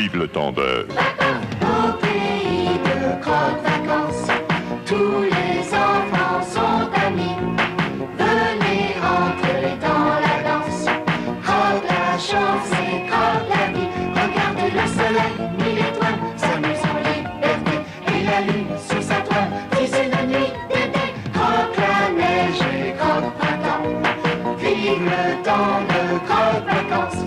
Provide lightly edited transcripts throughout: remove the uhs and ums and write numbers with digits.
Vive le temps de... Au pays de crotte-vacances, tous les enfants sont amis. Venez rentrer dans la danse. Croque la chance et croque la vie. Regardez le soleil, mille étoiles, s'amuse en liberté. Et la lune sous sa toile, si c'est la nuit d'été. Croque la neige et croque printemps. Vive le temps de crotte-vacances.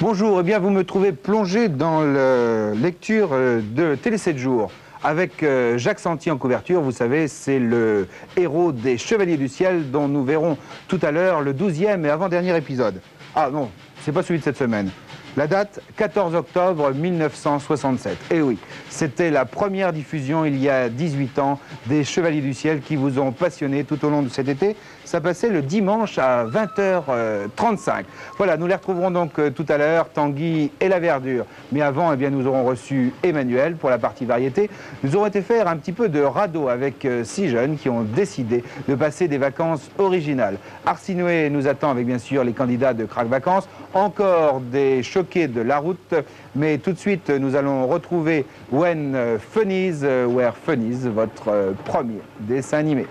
Bonjour, eh bien vous me trouvez plongé dans la lecture de Télé 7 jours avec Jacques Santi en couverture. Vous savez, c'est le héros des Chevaliers du Ciel dont nous verrons tout à l'heure le 12e et avant-dernier épisode. Ah non, c'est pas celui de cette semaine. La date, 14 octobre 1967. Et oui, c'était la première diffusion il y a 18 ans des Chevaliers du Ciel qui vous ont passionné tout au long de cet été. Ça passait le dimanche à 20h35. Voilà, nous les retrouverons donc tout à l'heure, Tanguy et la Verdure. Mais avant, eh bien, nous aurons reçu Emmanuel pour la partie variété. Nous aurons été faire un petit peu de radeau avec 6 jeunes qui ont décidé de passer des vacances originales. Arsinoé nous attend avec bien sûr les candidats de Crac Vacances, encore des choqués de la route. Mais tout de suite, nous allons retrouver When Funnies Were Funnies, votre premier dessin animé.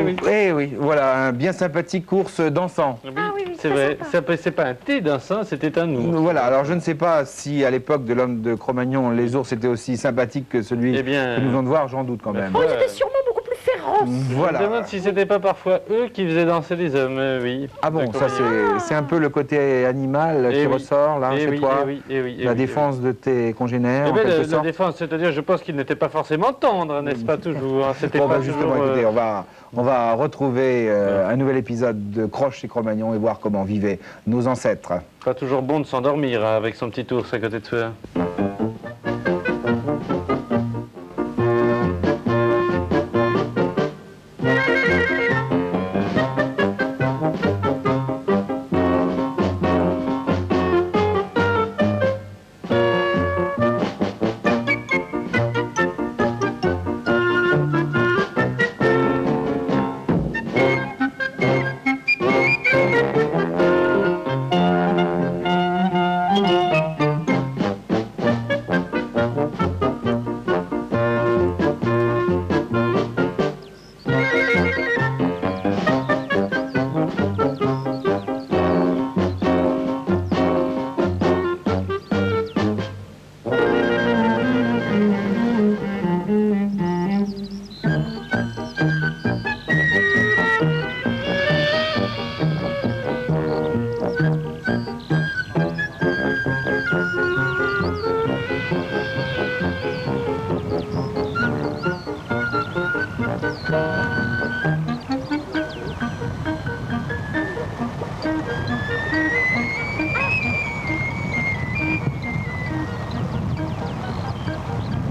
oui. Eh oui, voilà, un bien sympathique ours dansant. Oui, Ah oui, oui, c'est très vrai. sympa. C'est pas un thé dansant, c'était un ours. Voilà, alors je ne sais pas si à l'époque de l'homme de Cro-Magnon, les ours étaient aussi sympathiques que celui Eh bien, que nous venons de voir, j'en doute quand ma même. foi, Oh, ils étaient sûrement beaucoup plus féroces. Je me Voilà. demande si c'était pas parfois eux qui faisaient danser les hommes, oui. Ah bon, ça c'est un peu le côté animal qui oui. ressort là Eh chez oui, toi, eh oui, eh oui, eh la oui, défense de tes congénères eh en bien, quelque la sorte. défense, c'est-à-dire, je pense qu'ils n'étaient pas forcément tendres, n'est-ce pas toujours, hein. C'était Bon, pas bah, justement, toujours, écoutez, on va retrouver un nouvel épisode de Croche et Cro-Magnon et voir comment vivaient nos ancêtres. pas toujours bon de s'endormir hein, avec son petit ours à côté de soi.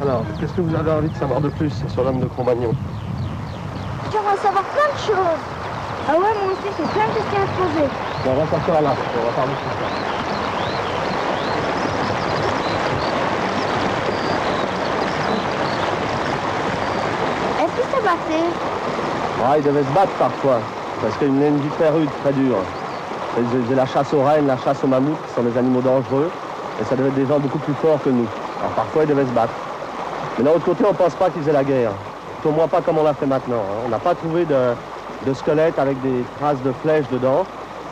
Alors, qu'est-ce que vous avez envie de savoir de plus sur l'homme de Cro-Magnon? J'aimerais savoir plein de choses. Ah ouais, moi aussi, j'ai plein de questions à te poser. Bon, on va s'asseoir là, on va parler de tout ça. Est-ce qu'il se battait? Ah, il devait se battre parfois, parce qu'il menait une vie très rude, très dure. Il faisait la chasse aux rennes, la chasse aux mammouths, qui sont des animaux dangereux, et ça devait être des gens beaucoup plus forts que nous. Alors parfois, il devait se battre. Mais d'un autre côté, on ne pense pas qu'ils faisaient la guerre. Au moins pas comme on l'a fait maintenant, hein. On n'a pas trouvé de squelette avec des traces de flèches dedans.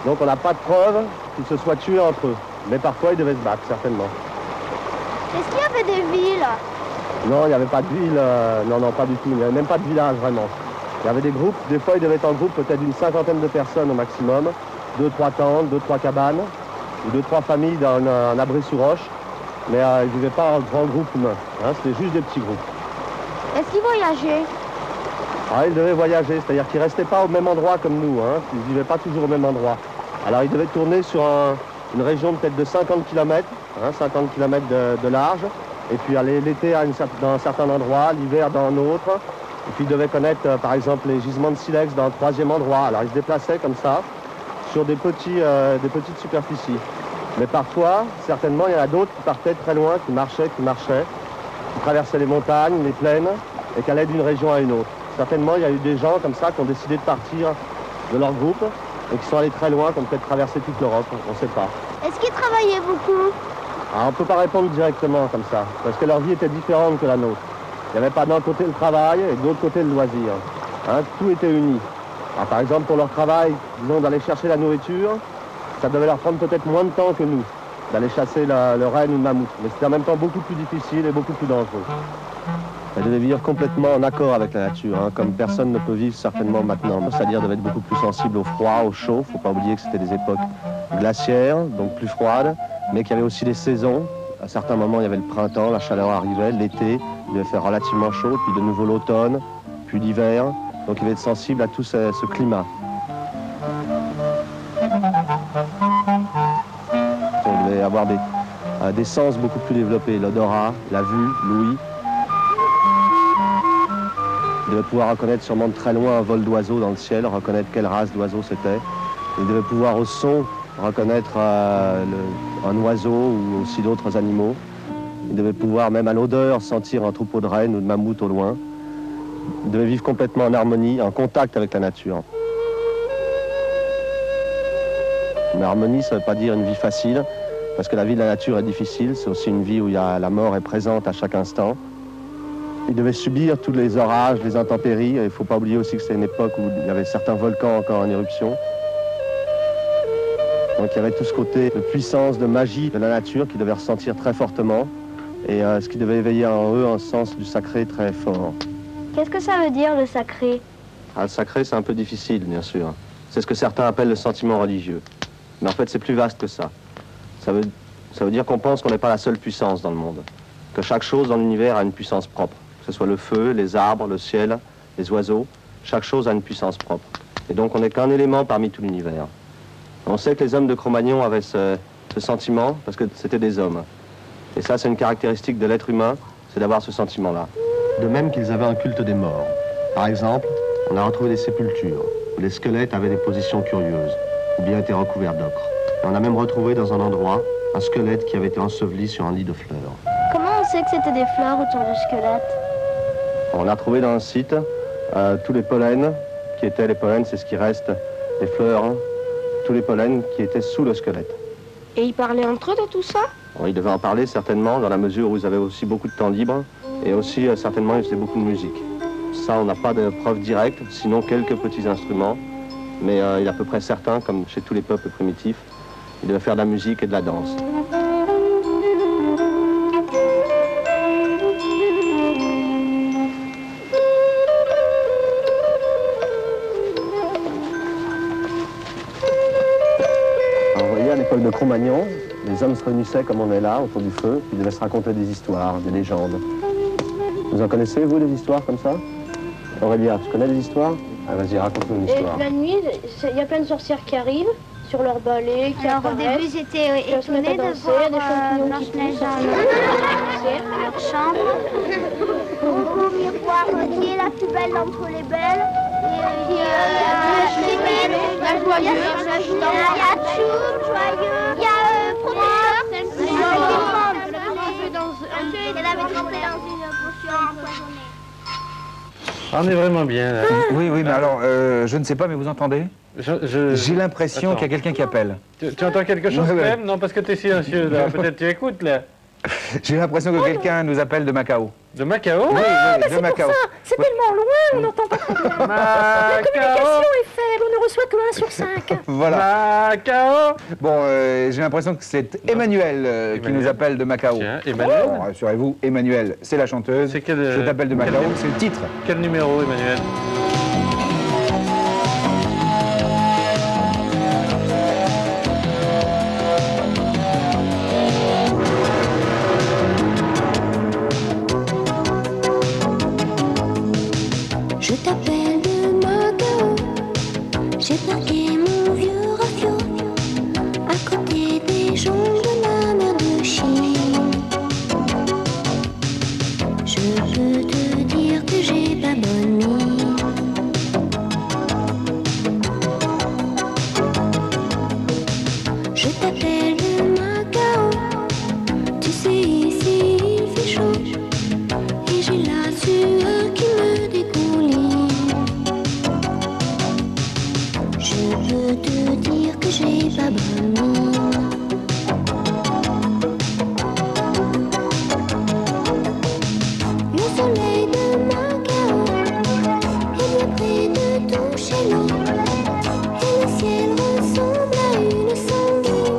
Donc on n'a pas de preuve qu'ils se soient tués entre eux. Mais parfois, ils devaient se battre, certainement. Est-ce qu'il y avait des villes? Non, il n'y avait pas de ville, non, pas du tout. Il n'y avait même pas de village, vraiment. Il y avait des groupes, des fois, ils devaient être en groupe peut-être d'une cinquantaine de personnes au maximum. 2-3 tentes, 2-3 cabanes, ou 2-3 familles dans un abri sous roche. Mais ils ne vivaient pas en grand groupe humain, hein, c'était juste des petits groupes. Est-ce qu'ils voyageaient? Ah, ils devaient voyager, c'est-à-dire qu'ils ne restaient pas au même endroit comme nous, hein, ils ne vivaient pas toujours au même endroit. Alors ils devaient tourner sur une région peut-être de 50 km, hein, 50 km de large, et puis aller l'été dans un certain endroit, l'hiver dans un autre, et puis ils devaient connaître par exemple les gisements de silex dans un troisième endroit. Alors ils se déplaçaient comme ça, sur des petites superficies. Mais parfois, certainement, il y en a d'autres qui partaient très loin, qui marchaient, qui traversaient les montagnes, les plaines, et qui allaient d'une région à une autre. Certainement, il y a eu des gens comme ça qui ont décidé de partir de leur groupe, et qui sont allés très loin, qui ont peut-être traversé toute l'Europe, on ne sait pas. Est-ce qu'ils travaillaient beaucoup? Alors, on ne peut pas répondre directement comme ça, parce que leur vie était différente que la nôtre. Il n'y avait pas d'un côté le travail et de l'autre côté le loisir. Hein, tout était uni. Alors, par exemple, pour leur travail, disons d'aller chercher la nourriture, ça devait leur prendre peut-être moins de temps que nous, d'aller chasser le renne ou le mammouth. Mais c'était en même temps beaucoup plus difficile et beaucoup plus dangereux. Ils devaient vivre complètement en accord avec la nature, hein, comme personne ne peut vivre certainement maintenant. C'est-à-dire devaient être beaucoup plus sensibles au froid, au chaud. Il ne faut pas oublier que c'était des époques glaciaires, donc plus froides, mais qu'il y avait aussi des saisons. À certains moments, il y avait le printemps, la chaleur arrivait, l'été, il devait faire relativement chaud, puis de nouveau l'automne, puis l'hiver. Donc il devait être sensible à tout ce climat. On devait avoir des sens beaucoup plus développés, l'odorat, la vue, l'ouïe. Il devait pouvoir reconnaître sûrement de très loin un vol d'oiseau dans le ciel, reconnaître quelle race d'oiseau c'était. Il devait pouvoir au son reconnaître un oiseau ou aussi d'autres animaux. Il devait pouvoir même à l'odeur sentir un troupeau de rennes ou de mammouth au loin. Il devait vivre complètement en harmonie, en contact avec la nature. Mais harmonie, ça ne veut pas dire une vie facile, parce que la vie de la nature est difficile. C'est aussi une vie où la mort est présente à chaque instant. Ils devaient subir tous les orages, les intempéries. Il ne faut pas oublier aussi que c'est une époque où il y avait certains volcans encore en éruption. Donc il y avait tout ce côté de puissance, de magie de la nature qu'ils devaient ressentir très fortement et ce qui devait éveiller en eux un sens du sacré très fort. Qu'est-ce que ça veut dire, le sacré? Le sacré, c'est un peu difficile, bien sûr. C'est ce que certains appellent le sentiment religieux. Mais en fait, c'est plus vaste que ça. Ça veut dire qu'on pense qu'on n'est pas la seule puissance dans le monde. Que chaque chose dans l'univers a une puissance propre. Que ce soit le feu, les arbres, le ciel, les oiseaux. Chaque chose a une puissance propre. Et donc, on n'est qu'un élément parmi tout l'univers. On sait que les hommes de Cro-Magnon avaient ce sentiment parce que c'était des hommes. Et ça, c'est une caractéristique de l'être humain, c'est d'avoir ce sentiment-là. De même qu'ils avaient un culte des morts. Par exemple, on a retrouvé des sépultures où les squelettes avaient des positions curieuses, ou bien étaient recouverts d'ocre. Et on a même retrouvé dans un endroit un squelette qui avait été enseveli sur un lit de fleurs. Comment on sait que c'était des fleurs autour du squelette? On a trouvé dans un site tous les pollens, qui étaient les pollens, c'est ce qui reste des fleurs, hein, tous les pollens qui étaient sous le squelette. Et ils parlaient entre eux de tout ça? Bon, ils devaient en parler certainement, dans la mesure où ils avaient aussi beaucoup de temps libre, et aussi certainement ils faisaient beaucoup de musique. Ça, on n'a pas de preuve directe, sinon quelques petits instruments, mais il est à peu près certain, comme chez tous les peuples primitifs, ils devaient faire de la musique et de la danse. Alors, vous voyez, à l'époque de Cro-Magnon, les hommes se réunissaient comme on est là, autour du feu, ils devaient se raconter des histoires, des légendes. Vous en connaissez, vous, des histoires comme ça? Aurélia, tu connais des histoires? Ah, vas-y, raconte-nous une histoire. La nuit, il y a plein de sorcières qui arrivent sur leur balai, qui Alors au début apparaissent. j'étais étonnée de voir Blanche-Neige dans leur chambre. Au miroir, qui est la plus belle d'entre les belles. Il y a Chimène, il y a Joyeux, il y a Choum, Joyeux, il y a Protecteur, elle avait trempé dans une potion empoisonnée. On est vraiment bien là. Oui, oui, mais alors, je ne sais pas, mais vous entendez? J'ai l'impression qu'il y a quelqu'un qui appelle. Tu entends quelque chose Ouais, ouais. même? Non, parce que tu es silencieux là. Peut-être tu écoutes là. J'ai l'impression que quelqu'un nous appelle de Macao. De Macao? Oui, oui, de Macao. C'est tellement loin, on n'entend pas très bien. La communication est faible, on ne reçoit que 1 sur 5. Voilà. Macao! Bon, j'ai l'impression que c'est Emmanuel qui nous appelle de Macao. Tiens, Emmanuel. Bon, rassurez-vous, Emmanuel, c'est la chanteuse. C'est quel, Je t'appelle de quel Macao, numéro c'est le titre. Quel numéro, Emmanuel? Je t'appelle de Macao, j'ai parqué mon vieux rafio à côté des joncs de la mer de Chine. Je peux te dire que j'ai pas bonne mine. Je t'appelle de Macao, tu sais ici il fait chaud et j'ai la sueur qui me dégouline. Je peux te dire que j'ai pas bonne mine. Le soleil de Macao est bien près de toucher l'eau et le ciel ressemble à une sanguine.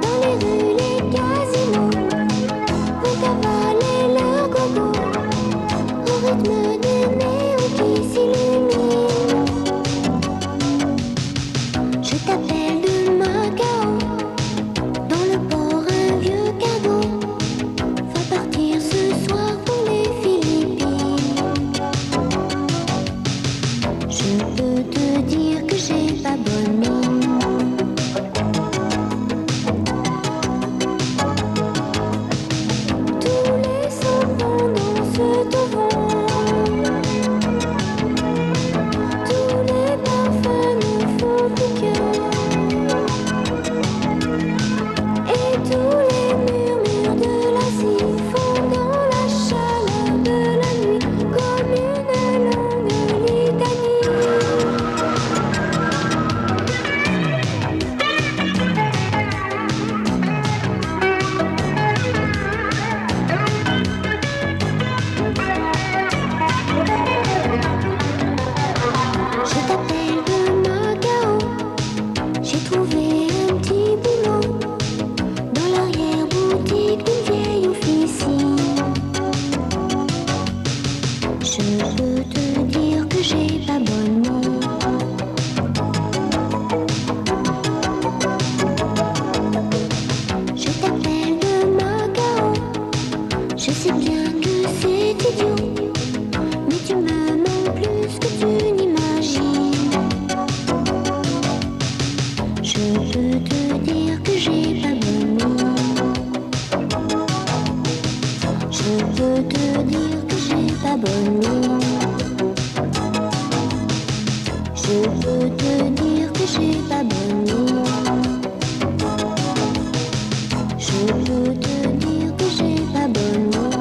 Dans les rues, les casinos vont cavaler leur gogo au rythme des néons qui s'illuminent. Je t'appelle de Macao, dans le port un vieux cargo va partir ce soir pour les Philippines. que j'ai pas bonne mine. Je t'appelle de Macao, je sais bien que c'est idiot, mais tu me mens plus que tu n'imagines. Je peux te dire que j'ai pas bonne mine. Je peux te dire que j'ai pas bonne mine. Je peux te dire que j'ai pas bonne mine. Je peux te dire que j'ai pas bonne mine.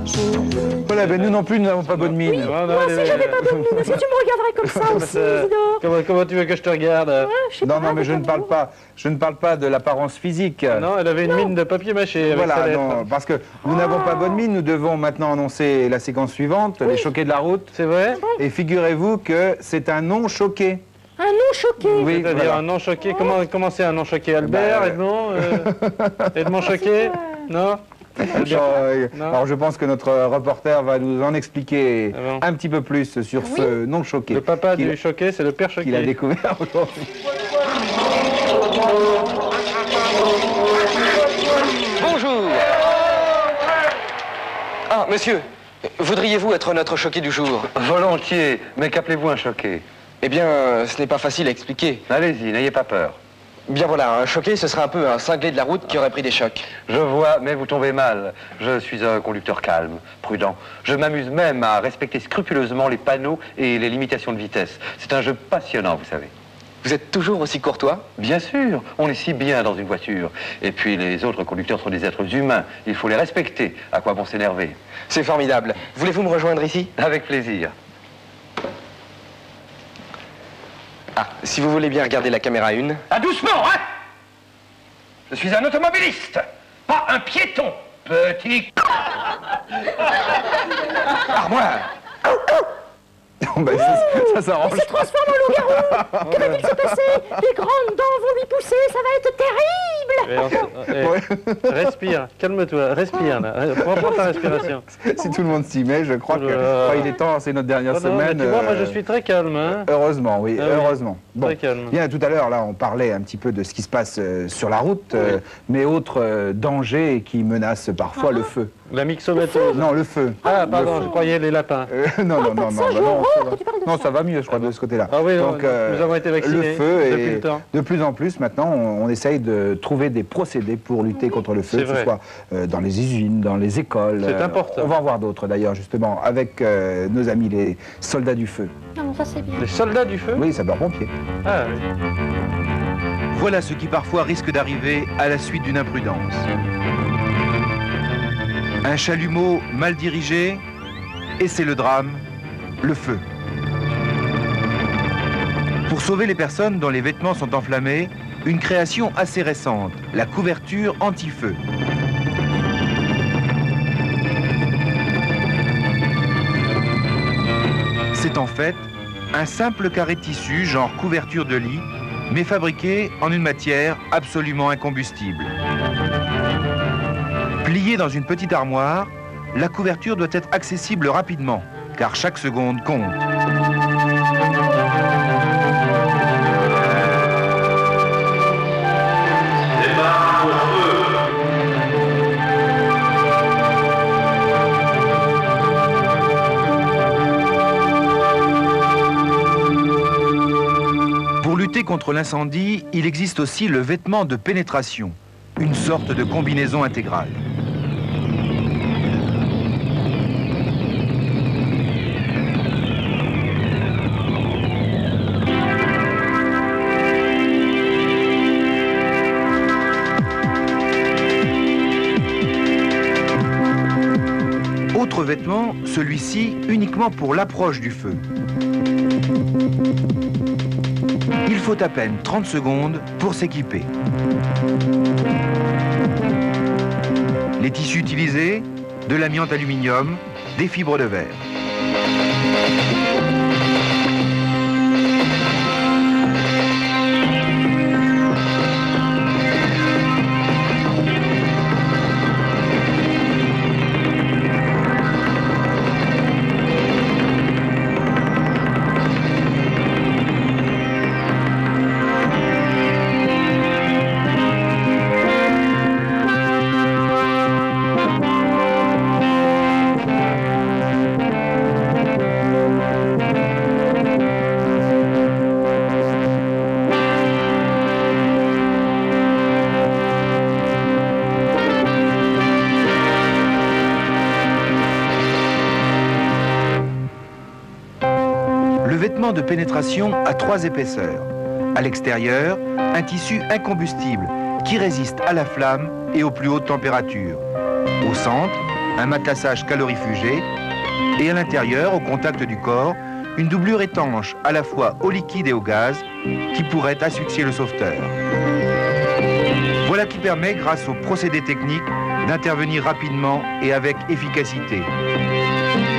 Je peux Voilà, ben nous non plus, nous n'avons pas bonne mine. Voilà, Moi aussi, les- j'avais pas bonne mine. Est-ce que tu me regarderais comme ça aussi, Isidore? Comment tu veux que je te regarde? Je sais Non, pas, non, mais je ne comment. parle pas. Je ne parle pas de l'apparence physique. Non, elle avait une mine de papier mâché avec sa Voilà, lettre. non, parce que nous n'avons pas bonne mine. Nous devons maintenant annoncer la séquence suivante, les choqués de la route. C'est vrai? Et figurez-vous que c'est un nom choqué. Un nom choqué. Oui, C'est-à-dire voilà. un nom choqué. Comment c'est un nom choqué? Albert, Bah, Edmond Edmond choqué? Non? Albert. Non. Alors je pense que notre reporter va nous en expliquer Ah bon. un petit peu plus sur ce nom choqué Le papa qu'il du choqué, c'est le père choqué. qu'il a découvert aujourd'hui. Bonjour. Ah, monsieur, voudriez-vous être notre choqué du jour? Volontiers, mais qu'appelez-vous un choqué? Eh bien, ce n'est pas facile à expliquer. Allez-y, n'ayez pas peur. Bien voilà, un choqué, ce serait un peu un cinglé de la route qui aurait pris des chocs. Je vois, mais vous tombez mal. Je suis un conducteur calme, prudent. Je m'amuse même à respecter scrupuleusement les panneaux et les limitations de vitesse. C'est un jeu passionnant, vous savez. Vous êtes toujours aussi courtois? Bien sûr, on est si bien dans une voiture. Et puis les autres conducteurs sont des êtres humains. Il faut les respecter. À quoi bon s'énerver? C'est formidable. Voulez-vous me rejoindre ici? Avec plaisir. Ah, si vous voulez bien regarder la caméra 1. Ah, doucement, hein? Je suis un automobiliste, pas un piéton, petit... Armoire! Ben, ça s'arrange. Il se transforme en loup-garou. Que va-t-il se passer? Les grandes dents vont lui pousser, ça va être terrible. Respire, calme-toi, respire là. Reprends ta respiration. Si tout le monde s'y met, je crois Oh que là là. enfin, il est temps, c'est notre dernière Oh non, mais semaine. tu vois, moi je suis très calme. Hein. Heureusement, oui, Ah oui, heureusement. Bon, très calme. bien, tout à l'heure, là, on parlait un petit peu de ce qui se passe sur la route, mais autres dangers qui menacent parfois le feu. La myxomatose. Non, le feu. Ah, Le pardon, feu. je croyais les lapins. Non, non, ça, j'ai non, horreur ça va. que tu parles de Non, ça. ça va mieux, je crois, de ce côté-là. Ah oui, non, Donc, nous avons été vaccinés le feu depuis et le temps. de plus en plus, maintenant, on essaye de trouver des procédés pour lutter contre le feu, C'est que ce vrai. soit dans les usines, dans les écoles. C'est important. On va en voir d'autres, d'ailleurs, justement, avec nos amis les soldats du feu. Non, ça c'est bien. Les soldats du feu? Oui, sapeurs-pompiers. Ah oui. Voilà ce qui parfois risque d'arriver à la suite d'une imprudence. Un chalumeau mal dirigé, et c'est le drame, le feu. Pour sauver les personnes dont les vêtements sont enflammés, une création assez récente, la couverture anti-feu. C'est en fait un simple carré de tissu, genre couverture de lit, mais fabriqué en une matière absolument incombustible. Pliée dans une petite armoire, la couverture doit être accessible rapidement, car chaque seconde compte. Pour lutter contre l'incendie, il existe aussi le vêtement de pénétration, une sorte de combinaison intégrale. Autre vêtement, celui-ci uniquement pour l'approche du feu. Il faut à peine 30 secondes pour s'équiper. Les tissus utilisés, de l'amiante aluminium, des fibres de verre. vêtement de pénétration a 3 épaisseurs. À l'extérieur, un tissu incombustible qui résiste à la flamme et aux plus hautes températures. Au centre, un matelassage calorifugé et à l'intérieur, au contact du corps, une doublure étanche à la fois au liquide et au gaz qui pourrait asphyxier le sauveteur. Voilà qui permet, grâce au procédé technique, d'intervenir rapidement et avec efficacité.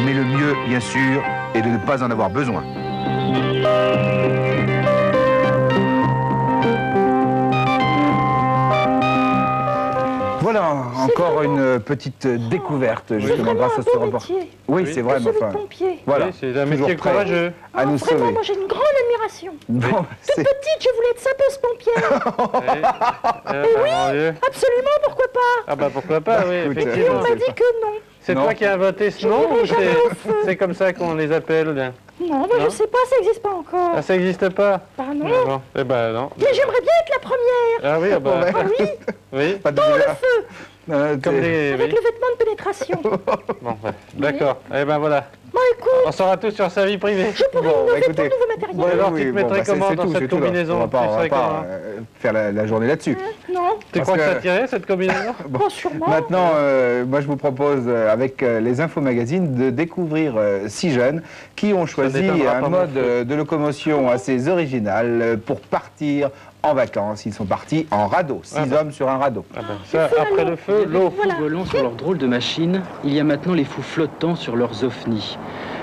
Mais le mieux, bien sûr, est de ne pas en avoir besoin. Voilà, encore une petite découverte, justement, grâce à ce rapport. Oui, c'est vrai, mais enfin... Voilà, oui, c'est un métier courageux. À nous sauver. Vraiment, moi j'ai une grande admiration. Bon, Toute petite, je voulais être sapeur-pompière. Oui, absolument, pourquoi pas? Ah bah pourquoi pas, oui, Écoute, effectivement. Et on m'a dit que non. C'est toi qui as inventé ce nom ou c'est comme ça qu'on les appelle? Non, moi je sais pas, ça n'existe pas encore. Ah, ça n'existe pas? Bah non. Bon, eh ben non. Mais j'aimerais bien être la première. Ah oui, ah bah... Ah oui, Oui. Pas de dans le feu, Comme les... avec le vêtement de pénétration. Bon, ouais. D'accord. Eh ben voilà. Bon, écoute, On saura tout sur sa vie privée. je pourrais Bon, innover écoutez. pour de nouveaux matériels. Bon, alors, tu te bon, mettrais bah, comment c'est dans tout, cette c'est tout, là. combinaison? On va Tu pas serais comment faire la journée là-dessus. Non, Tu Parce crois que que- ça tirait, cette combinaison? bon, sûrement. Maintenant, moi je vous propose, avec les infomagazines, de découvrir 6 jeunes qui ont choisi n'étonnera un pas, mode mon feu. de locomotion assez original pour partir en vacances. Ils sont partis en radeau, 6 Ah bah. hommes sur un radeau. Ah ben, ça, après le feu, l'eau. Voilà. Volant sur leurs drôles de machines, il y a maintenant les fous flottants sur leurs ovnis.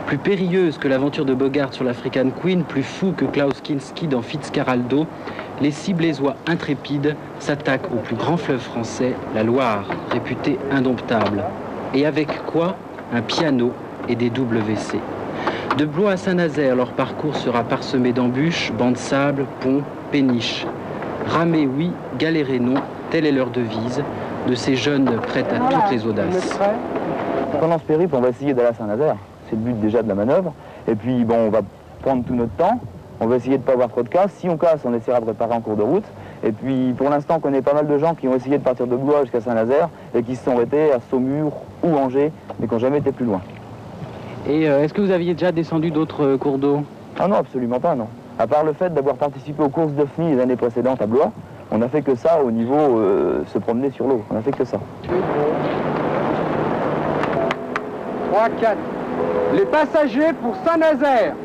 Plus périlleuse que l'aventure de Bogart sur l'African Queen, plus fou que Klaus Kinski dans Fitzcarraldo, les 6 Blésois intrépides s'attaquent au plus grand fleuve français, la Loire, réputé indomptable. Et avec quoi? Un piano et des WC. De Blois à Saint-Nazaire, leur parcours sera parsemé d'embûches, bancs de sable, ponts, péniches. Ramer oui, galérer non, telle est leur devise, de ces jeunes prêts à toutes les audaces. Pendant ce périple, on va essayer d'aller à Saint-Nazaire. C'est le but déjà de la manœuvre. Et puis, bon, on va prendre tout notre temps. On va essayer de ne pas avoir trop de casse. Si on casse, on essaiera de réparer en cours de route. Et puis, pour l'instant, on connaît pas mal de gens qui ont essayé de partir de Blois jusqu'à Saint-Nazaire et qui se sont arrêtés à Saumur ou Angers, mais qui n'ont jamais été plus loin. Et est-ce que vous aviez déjà descendu d'autres cours d'eau? Ah non, absolument pas, non. À part le fait d'avoir participé aux courses d'OFNI les années précédentes à Blois, on n'a fait que ça au niveau se promener sur l'eau. On n'a fait que ça. 3, 4. Les passagers pour Saint-Nazaire.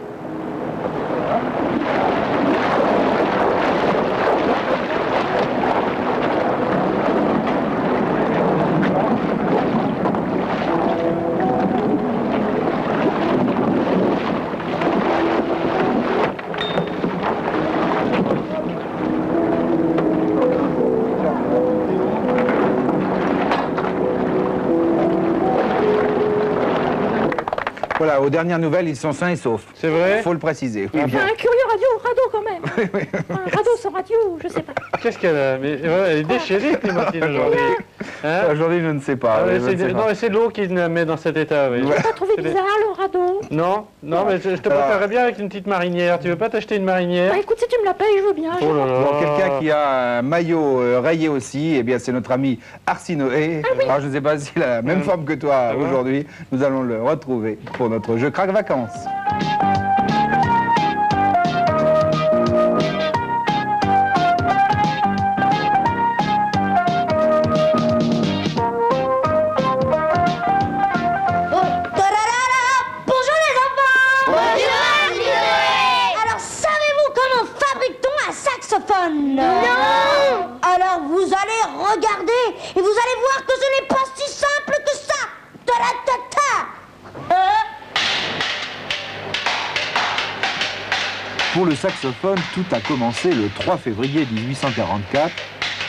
Voilà, aux dernières nouvelles, ils sont sains et saufs. C'est vrai? Il faut le préciser. Oui, Enfin, un curieux radeau quand même. Un radeau sans radio, je sais pas. Qu'est-ce qu'elle a? Mais ouais, elle est déchirée, Clémentine, aujourd'hui. Hein? Aujourd'hui, je ne sais pas. Ah, ouais, je ne sais non, pas. mais c'est l'eau qui la met dans cet état, oui. Ouais. T'as pas trouvé C'est bizarre le radeau? Non, non, mais je te préparerais bien avec une petite marinière. Tu veux pas t'acheter une marinière? Bah écoute, si tu me la payes, je veux bien. Oh là là. Bon, quelqu'un qui a un maillot rayé aussi, eh bien c'est notre ami Arsinoé. Alors je ne sais pas s'il a la même forme que toi va aujourd'hui. Nous allons le retrouver pour notre jeu Crac Vacances. Bonjour les enfants! Bonjour! Alors savez-vous comment fabrique-t-on un saxophone? Non! Alors vous allez regarder et vous allez voir que ce n'est pas si simple que ça! Ta-da-ta-ta! Pour le saxophone, tout a commencé le 3 février 1844,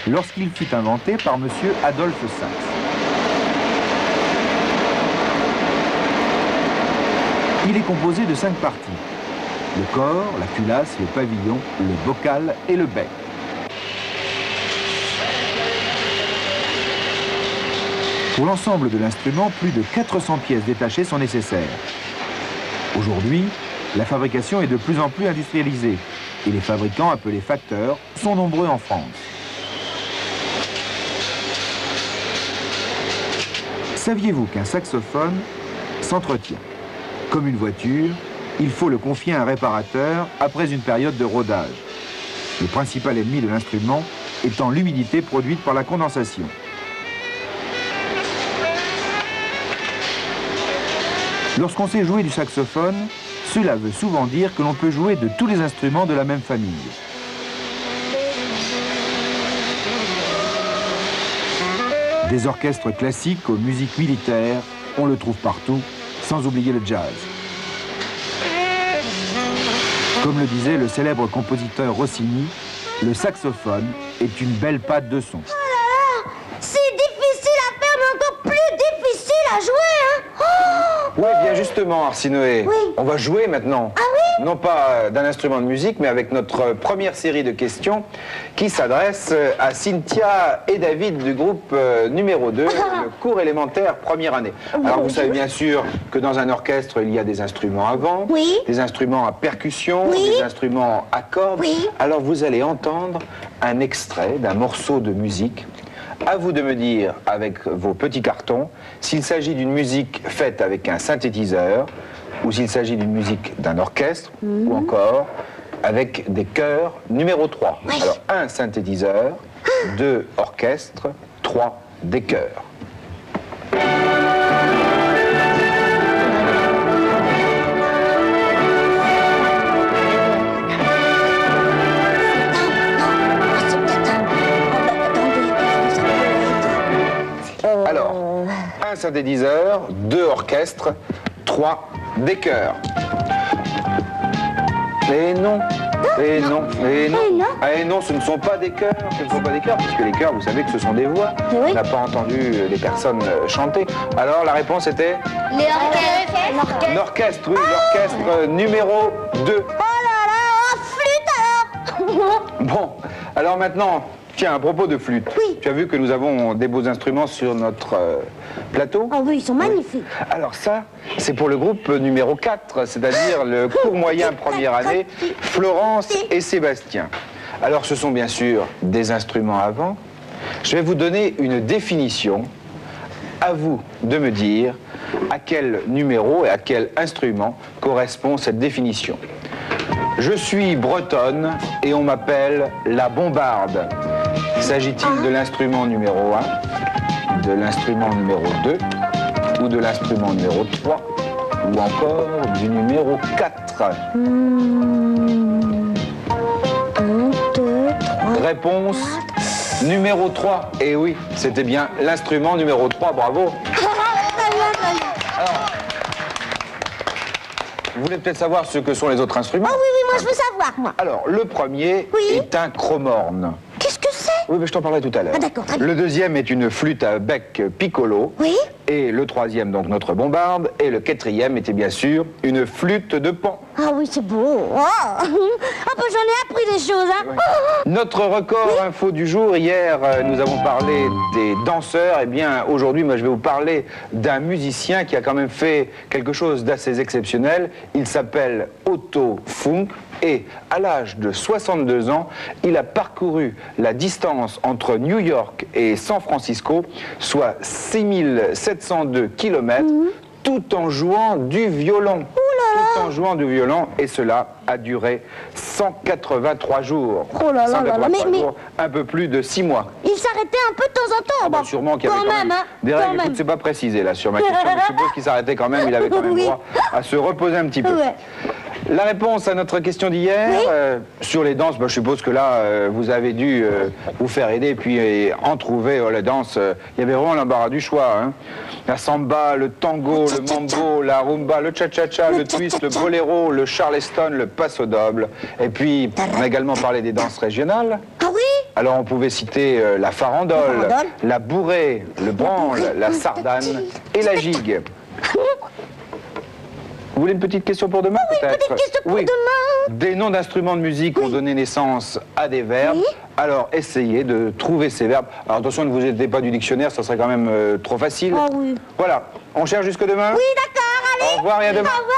lorsqu'il fut inventé par monsieur Adolphe Sax. Il est composé de 5 parties. Le corps, la culasse, le pavillon, le bocal et le bec. Pour l'ensemble de l'instrument, plus de 400 pièces détachées sont nécessaires. Aujourd'hui, la fabrication est de plus en plus industrialisée et les fabricants appelés facteurs sont nombreux en France. Saviez-vous qu'un saxophone s'entretient? Comme une voiture, il faut le confier à un réparateur après une période de rodage. Le principal ennemi de l'instrument étant l'humidité produite par la condensation. Lorsqu'on sait jouer du saxophone, cela veut souvent dire que l'on peut jouer de tous les instruments de la même famille. Des orchestres classiques aux musiques militaires, on le trouve partout, sans oublier le jazz. Comme le disait le célèbre compositeur Rossini, le saxophone est une belle patte de son. Oh là là, c'est difficile à faire, mais encore plus difficile à jouer, hein. Oh, Oui, bien justement, Arsinoé. Oui. On va jouer maintenant. Ah oui? Non pas d'un instrument de musique, mais avec notre première série de questions qui s'adresse à Cynthia et David du groupe numéro 2, le cours élémentaire première année. Alors vous savez bien sûr que dans un orchestre, il y a des instruments à vent, Oui. des instruments à percussion, Oui. des instruments à cordes. Oui. Alors vous allez entendre un extrait d'un morceau de musique. À vous de me dire, avec vos petits cartons, s'il s'agit d'une musique faite avec un synthétiseur, ou s'il s'agit d'une musique d'un orchestre, ou encore avec des chœurs numéro 3. Oui. Alors, 1 synthétiseur, 2 orchestres, 3 des chœurs. Alors, 1 synthétiseur, 2 orchestres, 3 des chœurs. Et non, et non, et non. Et non, ce ne sont pas des chœurs, ce ne sont pas des chœurs, puisque les chœurs, vous savez que ce sont des voix. Oui. On n'a pas entendu les personnes chanter. Alors, la réponse était Les orchestres. l'orchestre, oui, l'orchestre numéro 2. Oh là là, flûte alors. Bon, alors maintenant, tiens, à propos de flûte, Oui. tu as vu que nous avons des beaux instruments sur notre plateau. Oh oui, ils sont magnifiques. Alors ça, c'est pour le groupe numéro 4, c'est-à-dire le cours moyen première année, Florence et Sébastien. Alors ce sont bien sûr des instruments à vent. Je vais vous donner une définition. À vous de me dire à quel numéro et à quel instrument correspond cette définition. Je suis bretonne et on m'appelle la bombarde. S'agit-il de l'instrument numéro 1, de l'instrument numéro 2, ou de l'instrument numéro 3, ou encore du numéro 4? 1, 2, 3. Réponse numéro 3. Et oui, c'était bien l'instrument numéro 3, bravo. Alors, vous voulez peut-être savoir ce que sont les autres instruments? Oh oui, oui, moi je veux savoir, moi. Alors, le premier Oui. est un chromorne. Qu'est-ce que c'est? Oui, mais je t'en parlerai tout à l'heure. Ah, d'accord, très bien. Le deuxième est une flûte à bec piccolo. Oui. Et le troisième, donc notre bombarde. Et le quatrième était bien sûr une flûte de pan. Ah oui, c'est beau. Oh, ah bah, j'en ai appris des choses, hein. Notre record info du jour, hier, nous avons parlé des danseurs. Eh bien, aujourd'hui, moi, je vais vous parler d'un musicien qui a quand même fait quelque chose d'assez exceptionnel. Il s'appelle Otto Funk. Et à l'âge de 62 ans, il a parcouru la distance entre New York et San Francisco, soit 6702 km, tout en jouant du violon. Tout en jouant du violon, et cela a duré 183 jours. Oh là là là là, 183 mais- jours, un peu plus de 6 mois. Il s'arrêtait un peu de temps en temps. Ah bah, bon. sûrement qu'il y avait Quand même, hein. des Quand règles. même. Écoute, c'est pas précisé là sur ma question, mais je suppose qu'il s'arrêtait quand même, il avait quand même Oui. droit à se reposer un petit peu. Ouais. La réponse à notre question d'hier, Oui. sur les danses, bah, je suppose que là, vous avez dû vous faire aider, puis en trouver la danse. Il y avait vraiment l'embarras du choix. Hein. La samba, le tango, le mambo, la rumba, le cha-cha-cha, le twist, le boléro, le charleston, le paso doble. Et puis, on a également parlé des danses régionales. Ah oui? Alors on pouvait citer la farandole, La farandole. la bourrée, le branle, la sardane et la gigue. Vous voulez une petite question pour demain peut-être? petite question pour demain. Des noms d'instruments de musique ont donné naissance à des verbes. Oui. Alors essayez de trouver ces verbes. Alors attention, ne vous aidez pas du dictionnaire, ça serait quand même trop facile. Ah oui. Voilà, on cherche jusque demain? Oui, d'accord, allez. Au revoir et à demain. Au revoir.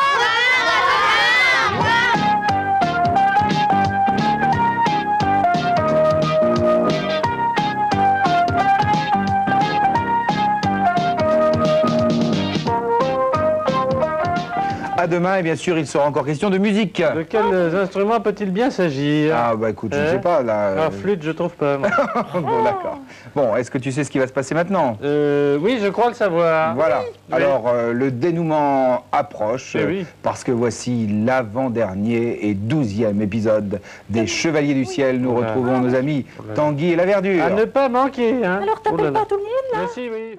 À demain, et bien sûr, il sera encore question de musique. De quels instruments peut-il bien s'agir? Ah, bah écoute, je ne sais pas, là... La flûte, je trouve pas, moi. Bon, d'accord. Bon, est-ce que tu sais ce qui va se passer maintenant? Oui, je crois le savoir. Voilà. Oui. Alors, le dénouement approche, oui. parce que voici l'avant-dernier et 12e épisode des Chevaliers du Ciel. Nous retrouvons nos amis Tanguy et la Verdure. À ne pas manquer, hein. Alors t'appelles pas tout le monde, là? Merci, oui.